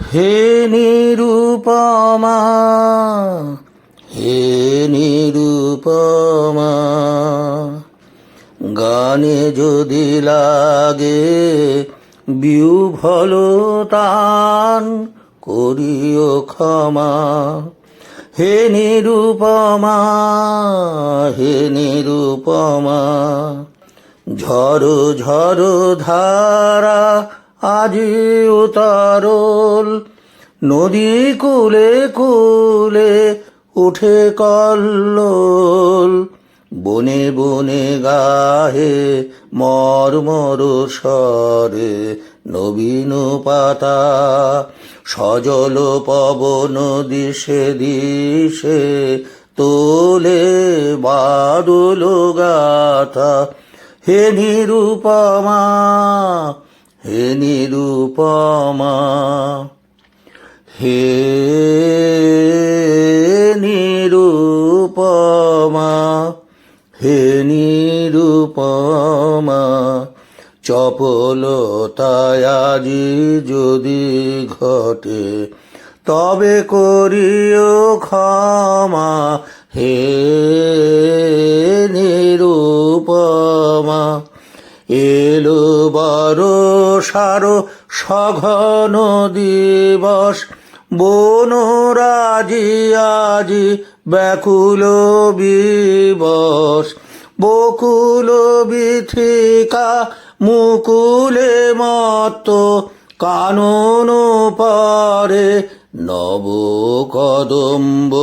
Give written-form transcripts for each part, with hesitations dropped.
হে নিরুপমা, হে নিরুপমা, গানে যদি লাগে বিহ্বলতান করিও ক্ষমা। হে নিরুপমা, হে নিরুপমা, ঝড়ো ঝড়ো ধারা আজি উতারল, নদী কূলে কূলে উঠে কল্লোল। বনে বনে গাহে মর্মর স্বরে নবীন পাতা, সজল পবন দিশে দিশে তোলে বাদল গাথা। হে নিরুপমা, হে নিরুপমা, হে নিরুপমা, হে নিরুপমা, চপলতায় আজি যদি ঘটে তবে করিও ক্ষমা। হে নিরুপমা, এলো বর্ষার সঘন দিবস, বনরাজি আজি ব্যাকুল বিবশ। বকুল বীথিকা মুকুলে মত্ত, কানন পরে নব কদম্ব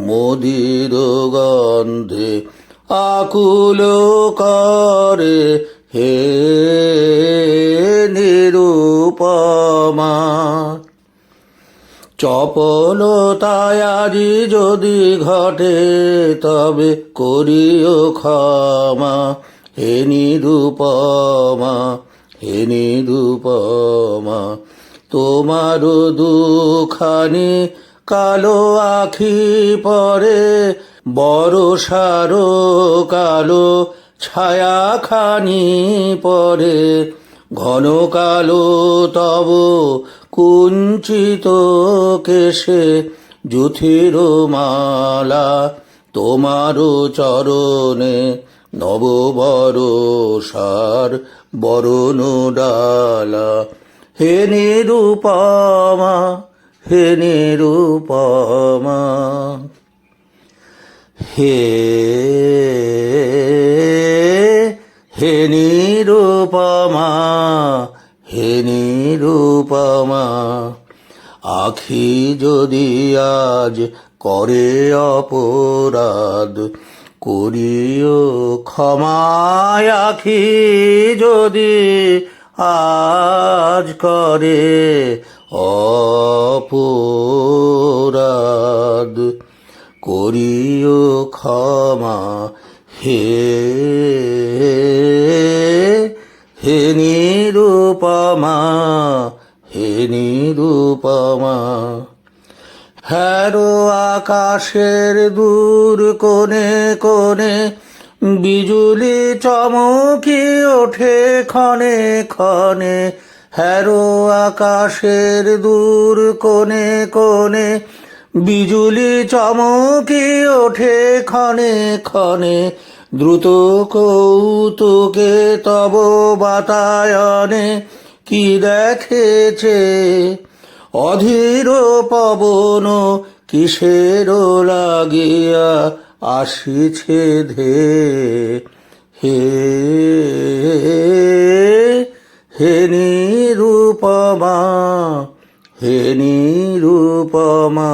মদির গন্ধে আকুল করে। হে নিরুপমা, চপলতায় আজি যদি ঘটে তবে করিও ক্ষমা। হে নিরুপমা, হে নিরুপমা, তোমার দুখানি কালো আখি পরে বর্ষার কালো ছায়াখানি পরে। ঘন কালো তব কুঞ্চিত কেশে যুথির মালা, তোমার চরণে নব বর্ষার বরণ ডালা। হে নিরুপমা, হে নিরুপমা, হে হে নিরুপমা, হে নিরুপমা, আখি যদি আজ করে অপরাধ করিও ক্ষমা। আখি যদি আজ করে অপরাধ করিও ক্ষমা। হে হে নিরুপমা, হে নিরুপমা, হ্যারো আকাশের দূর কোণে কোণে বিজুলি চমকি ওঠে ক্ষণে ক্ষণে। হ্যারো আকাশের দূর কোণে কোণে বিজুলি চমকি ওঠে ক্ষণে ক্ষণে। দ্রুত কৌতুকে তব বাতায়নে কি দেখেছে অধীর পবন, কিসের লাগিয়া আসিছে ধে। হে হে নিরুপমা, হে নিরুপমা।